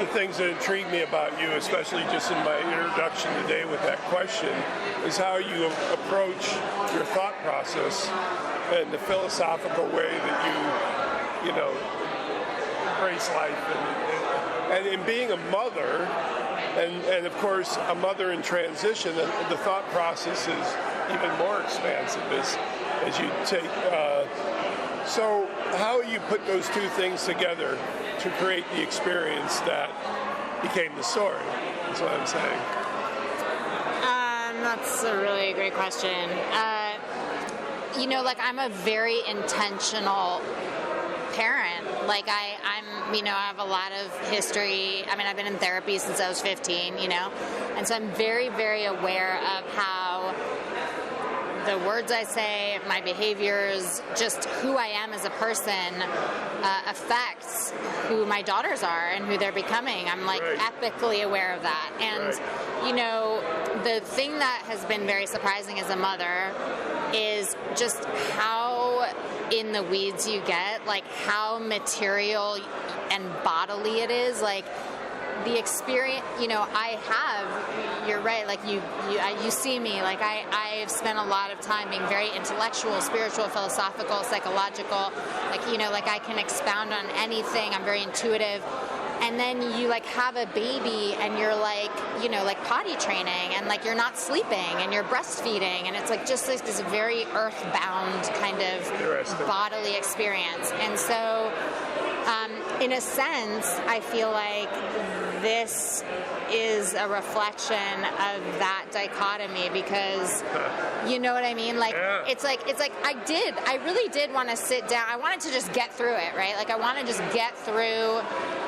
the things that intrigue me about you, especially just in my introduction today with that question, is how you approach your thought process and the philosophical way that you embrace life. And in being a mother, and of course a mother in transition, the thought process is even more expansive as you take. So how you put those two things together to create the experience that became the story? That's what I'm saying. That's a really great question. I'm a very intentional parent. I have a lot of history. I mean, I've been in therapy since I was 15, and so I'm very, very aware of how the words I say, my behaviors, just who I am as a person affects who my daughters are and who they're becoming. I'm epically aware of that. And, the thing that has been very surprising as a mother is just how in the weeds you get, how material and bodily it is. The experience, I have, you're right, you see me, I've spent a lot of time being very intellectual, spiritual, philosophical, psychological, I can expound on anything, I'm very intuitive, and then you, have a baby, and you're potty training, and, you're not sleeping, and you're breastfeeding, and it's, just this very earthbound kind of bodily experience, and so, in a sense, I feel like this is a reflection of that dichotomy because, you know what I mean? I really did want to sit down. I wanted to just get through it, right? I want to just get through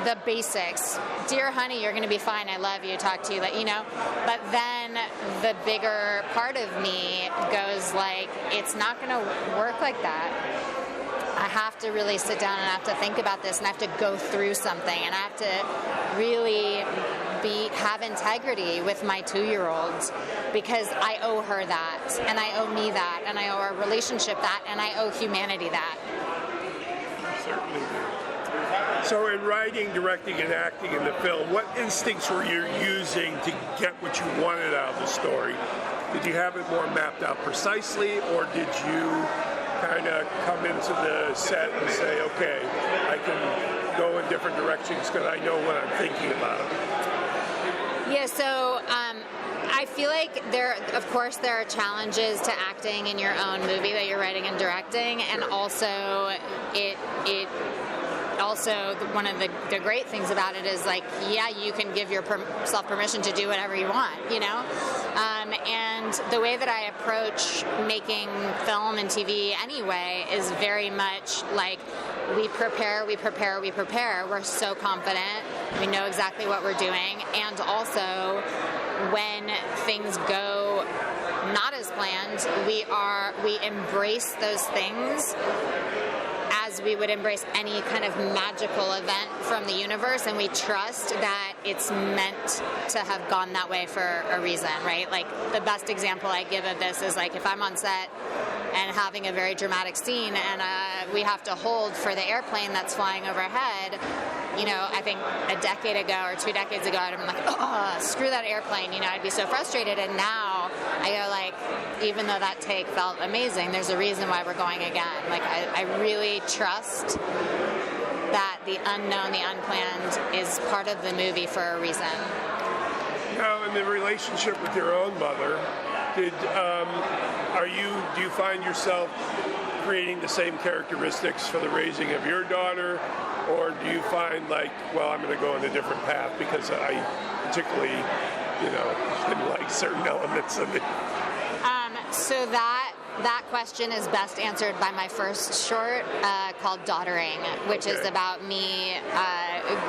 the basics. Dear honey, you're going to be fine. I love you. Talk to you, But then the bigger part of me goes it's not going to work like that. I have to really sit down and I have to think about this and I have to go through something and I have to really have integrity with my 2-year-old because I owe her that and I owe me that and I owe our relationship that and I owe humanity that. Certainly do. So in writing, directing, and acting in the film, what instincts were you using to get what you wanted out of the story? Did you have it more mapped out precisely or did you kind of come into the set and say, okay, I can go in different directions because I know what I'm thinking about? Yeah, so I feel like there are challenges to acting in your own movie that you're writing and directing, and also also one of the great things about it is you can give yourself permission to do whatever you want, and the way that I approach making film and TV anyway is very much we prepare. We're so confident. We know exactly what we're doing, and also when things go not as planned, we embrace those things as we would embrace any kind of magical event from the universe, and we trust that it's meant to have gone that way for a reason, right? The best example I give of this is if I'm on set and having a very dramatic scene and we have to hold for the airplane that's flying overhead, I think a decade ago or 2 decades ago I'd have been oh, screw that airplane, I'd be so frustrated, and now I go even though that take felt amazing, there's a reason why we're going again. I really trust that the unknown, the unplanned is part of the movie for a reason. Now, in the relationship with your own mother, do you find yourself creating the same characteristics for the raising of your daughter, or do you find I'm going to go in a different path because I particularly, didn't like certain elements of it? So that question is best answered by my first short called Daughtering, which is about me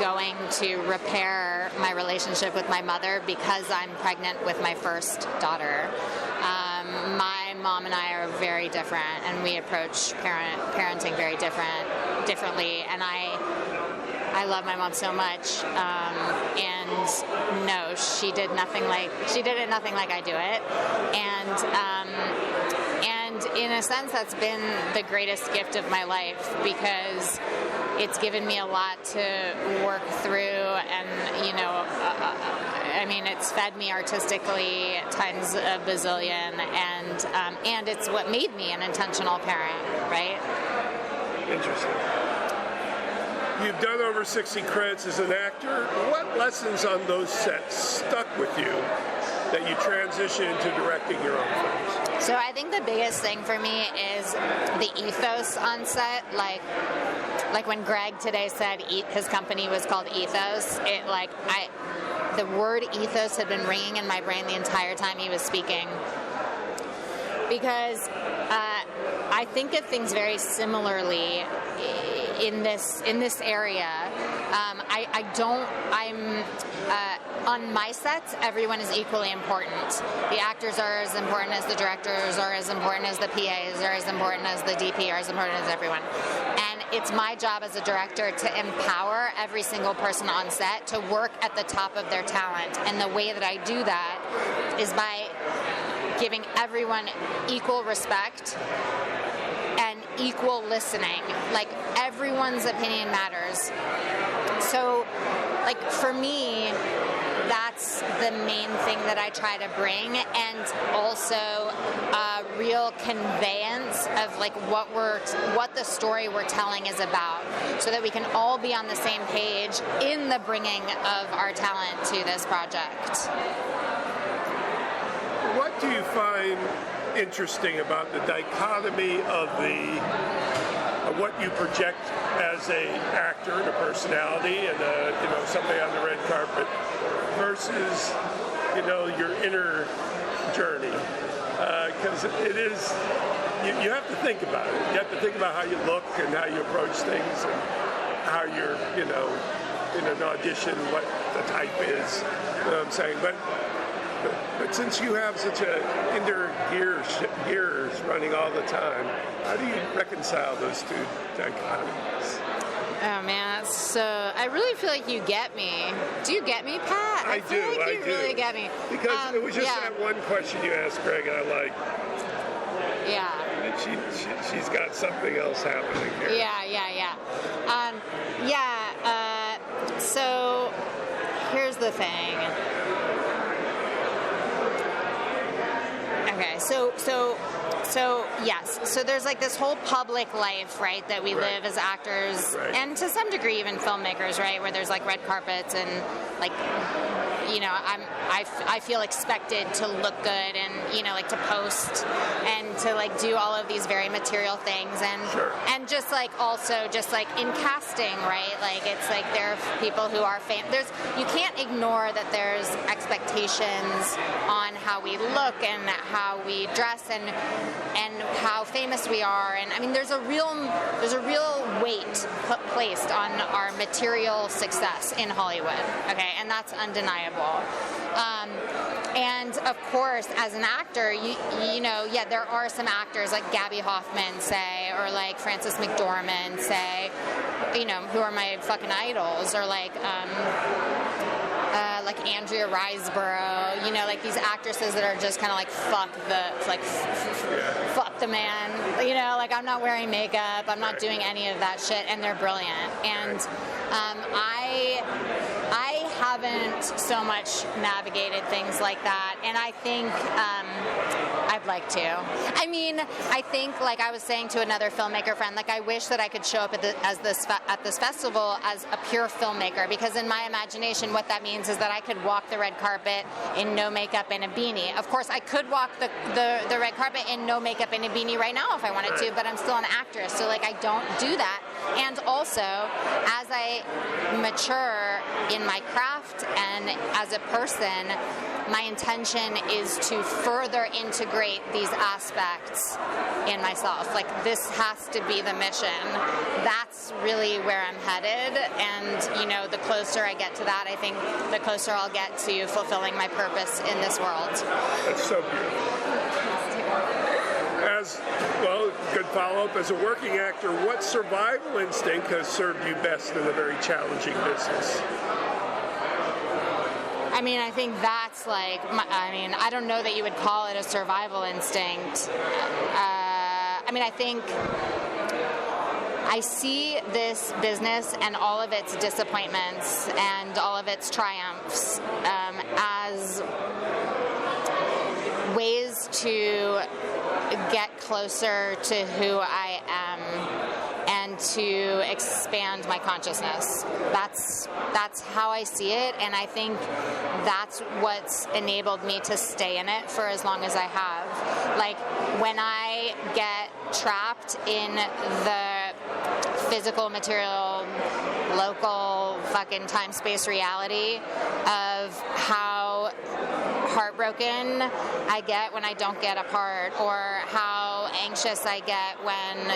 going to repair my relationship with my mother because I'm pregnant with my first daughter. My mom and I are very different, and we approach parenting very differently, and I love my mom so much, and no, she did it nothing like I do it, and And in a sense, that's been the greatest gift of my life, because it's given me a lot to work through, and it's fed me artistically times a bazillion, and it's what made me an intentional parent, right? Interesting. You've done over 60 credits as an actor. What lessons on those sets stuck with you that you transition into directing your own films? So I think the biggest thing for me is the ethos on set. Like when Greg today said his company was called Ethos, the word ethos had been ringing in my brain the entire time he was speaking. Because I think of things very similarly in this area. On my sets, everyone is equally important. The actors are as important as the directors, are as important as the PAs, are as important as the DP, are as important as everyone. And it's my job as a director to empower every single person on set to work at the top of their talent. And the way that I do that is by giving everyone equal respect and equal listening. Like, everyone's opinion matters. So, for me, that's the main thing that I try to bring, and also a real conveyance of what the story we're telling is about, so that we can all be on the same page in the bringing of our talent to this project. What do you find interesting about the dichotomy of what you project as a actor and a personality and somebody on the red carpet versus your inner journey? Because it is, you have to think about it. You have to think about how you look and how you approach things and how you're in an audition, what the type is. You know what I'm saying? But since you have such a inner gears running all the time, how do you reconcile those two dichotomies? Oh man, I really feel like you get me. Do you get me, Pat? I feel like you really get me. Because it was just that one question you asked Greg, and I like. Yeah. She's got something else happening here. Yeah. So here's the thing. Okay, so yes. So there's this whole public life, right, that we live as actors, and to some degree even filmmakers, right, where there's red carpets and I feel expected to look good and to post and to do all of these very material things, and and just also just in casting, right, it's there are people who are you can't ignore that there's expectations on how we look and how we dress and how famous we are, and I mean there's a real weight placed on our material success in Hollywood, okay, and that's undeniable. And of course, as an actor, there are some actors like Gabby Hoffman, say, or Frances McDormand, say, who are my fucking idols, or Andrea Riseborough, these actresses that are just kind of fuck the man, I'm not wearing makeup, I'm not doing any of that shit, and they're brilliant. And I haven't so much navigated things like that, and I think I'd like to. I mean, I think, I was saying to another filmmaker friend, I wish that I could show up at this festival as a pure filmmaker, because in my imagination, what that means is that I could walk the red carpet in no makeup and a beanie. Of course, I could walk the red carpet in no makeup and a beanie right now if I wanted to, but I'm still an actress, so I don't do that. And also, as I mature in my craft and as a person, my intention is to further integrate these aspects in myself. This has to be the mission. That's really where I'm headed, and the closer I get to that, I think the closer I'll get to fulfilling my purpose in this world. That's so beautiful. Good follow-up. As a working actor, what survival instinct has served you best in a very challenging business? I mean, I think that's I don't know that you would call it a survival instinct. I think I see this business and all of its disappointments and all of its triumphs as ways to get closer to who I am and to expand my consciousness. That's how I see it, and I think that's what's enabled me to stay in it for as long as I have. Like, when I get trapped in the physical, material, local, fucking time-space reality of how heartbroken I get when I don't get a part, or how anxious I get when,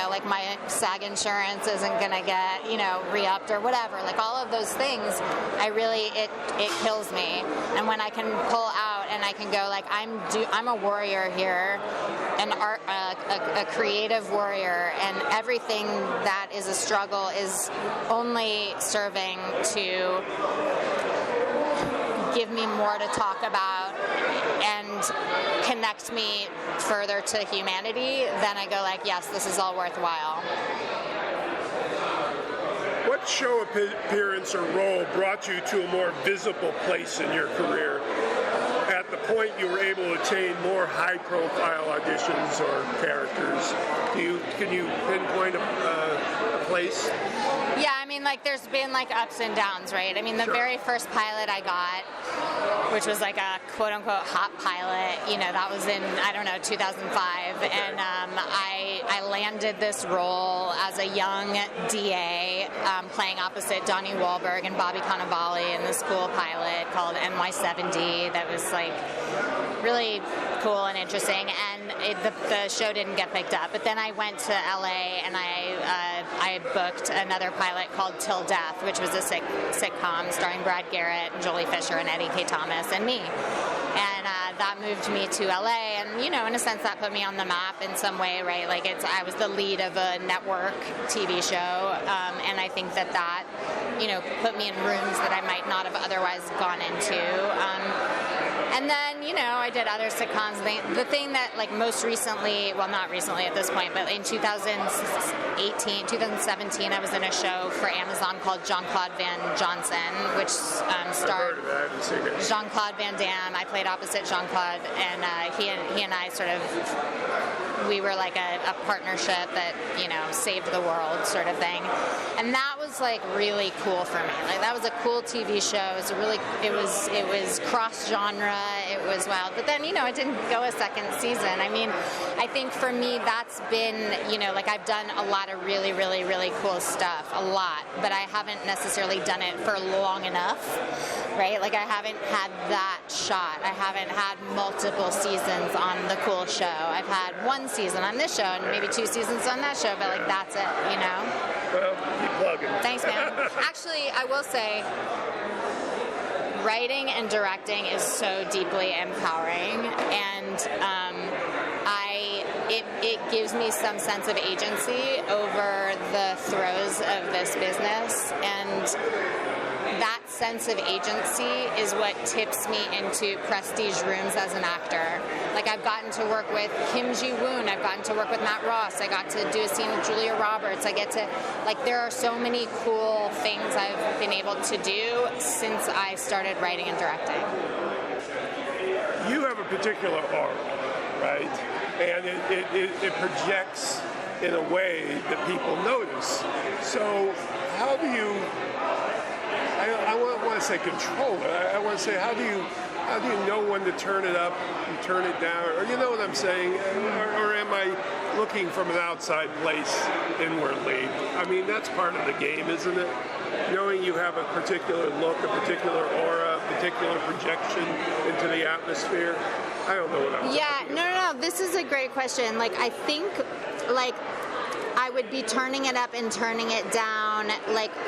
like my SAG insurance isn't gonna get, re-upped or whatever. Like, all of those things, it kills me. And when I can pull out and I can go, like, I'm a warrior here, a creative warrior, and everything that is a struggle is only serving to give me more to talk about and connect me further to humanity, then I go like, yes, this is all worthwhile. What show appearance or role brought you to a more visible place in your career? At the point you were able to attain more high-profile auditions or characters, can you pinpoint a place? Yeah, there's been ups and downs, right? The very first pilot I got, which was like a quote-unquote hot pilot, that was in, 2005, okay. And I landed this role as a young DA, playing opposite Donnie Wahlberg and Bobby Cannavale in this cool pilot called NY70 that was really cool and interesting, and the show didn't get picked up. But then I went to LA and I booked another pilot called Till Death, which was a sitcom starring Brad Garrett and Jolie Fisher and Eddie K. Thomas and me. And that moved me to LA, and in a sense that put me on the map in some way, right? I was the lead of a network TV show, and I think that put me in rooms that I might not have otherwise gone into. And then, I did other sitcoms. The thing that, most recently, well, not recently at this point, but in 2017, I was in a show for Amazon called Jean-Claude Van Johnson, which starred Jean-Claude Van Damme. I played opposite Jean-Claude, and he and I we were like a partnership that, saved the world sort of thing. And that was really cool for me. That was a cool TV show. It was cross-genre. It was wild. But then, it didn't go a second season. I think for me that's been, I've done a lot of really, really, really cool stuff. A lot. But I haven't necessarily done it for long enough, right? I haven't had that shot. I haven't had multiple seasons on the cool show. I've had one season on this show and maybe 2 seasons on that show, but that's it, Well, keep plugging. Thanks, man. Actually, I will say, writing and directing is so deeply empowering, and it gives me some sense of agency over the throes of this business, and that sense of agency is what tips me into prestige rooms as an actor. I've gotten to work with Kim Ji-woon, I've gotten to work with Matt Ross, I got to do a scene with Julia Roberts, I get to, there are so many cool things I've been able to do since I started writing and directing. You have a particular aura, right? And it projects in a way that people notice. So how do you, I want to say control it. I want to say, how do you know when to turn it up and turn it down? Or you know what I'm saying? Or am I looking from an outside place inwardly? That's part of the game, isn't it? Knowing you have a particular look, a particular aura, a particular projection into the atmosphere. I don't know what I'm talking about. No. This is a great question. I think, I would be turning it up and turning it down,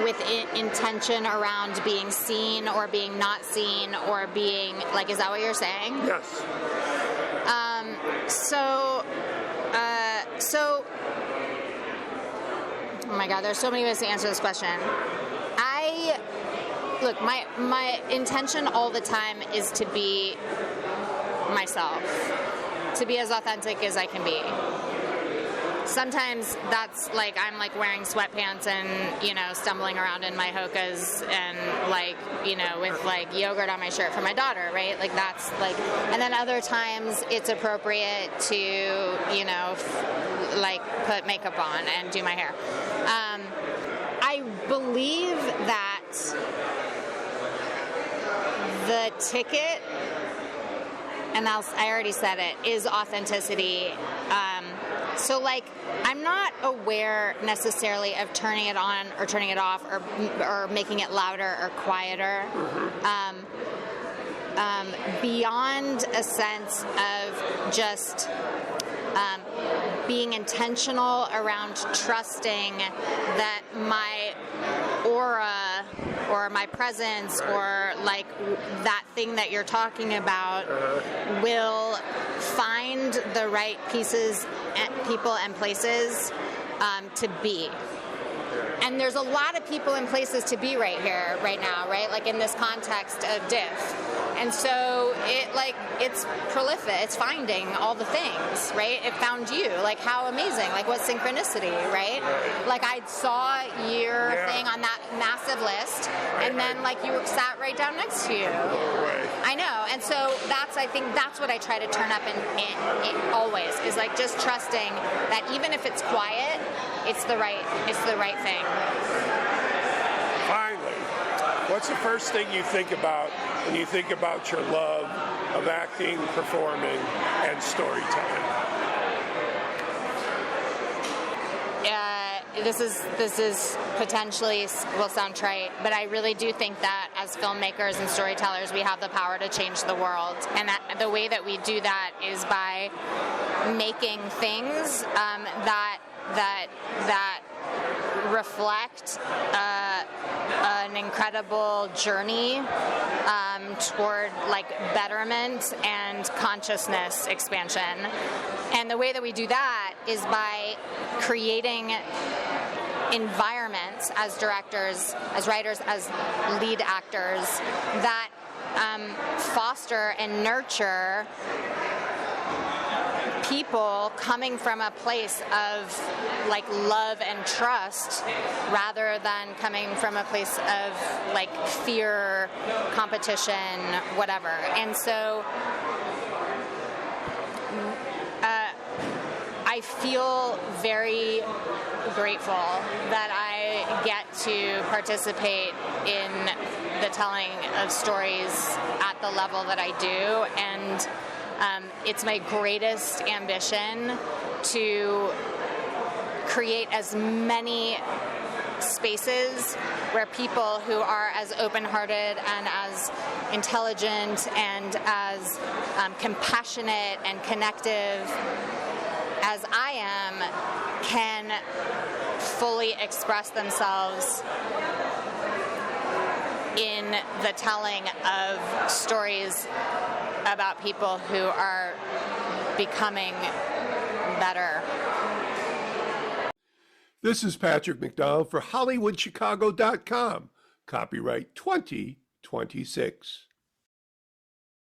with intention around being seen or being not seen or being, is that what you're saying? Yes. Oh my God, there's so many ways to answer this question. My intention all the time is to be myself, to be as authentic as I can be. sometimes that's like I'm like wearing sweatpants and, you know, stumbling around in my hokas and like, you know, with like yogurt on my shirt for my daughter, right? Like that's like, and then other times it's appropriate to, you know, like put makeup on and do my hair. I believe that the ticket, and I already said it, is authenticity. So like, I'm not aware necessarily of turning it on or turning it off or making it louder or quieter. Beyond a sense of just being intentional around trusting that my aura or my presence or like that thing that you're talking about will find the right pieces, people and places to be. And there's a lot of people and places to be right here, right now, right? Like in this context of diff. And so it's prolific, it's finding all the things, right? It found you, like how amazing, like what synchronicity, right? Like I saw your thing on that massive list and then like you sat right down next to you. I know, and so I think that's what I try to turn up in always, is like just trusting that even if it's quiet, it's the right thing. Finally, what's the first thing you think about when you think about your love of acting, performing, and storytelling? This is potentially will sound trite, but I really do think that as filmmakers and storytellers, we have the power to change the world, and that the way that we do that is by making things that reflect an incredible journey toward like betterment and consciousness expansion. And the way that we do that is by creating environments as directors, as writers, as lead actors that foster and nurture people coming from a place of like love and trust rather than coming from a place of like fear, competition, whatever. And so I feel very grateful that I get to participate in the telling of stories at the level that I do, and it's my greatest ambition to create as many spaces where people who are as open-hearted and as intelligent and as compassionate and connective as I am can fully express themselves in the telling of stories about people who are becoming better. This is Patrick McDonald for HollywoodChicago.com. Copyright 2026.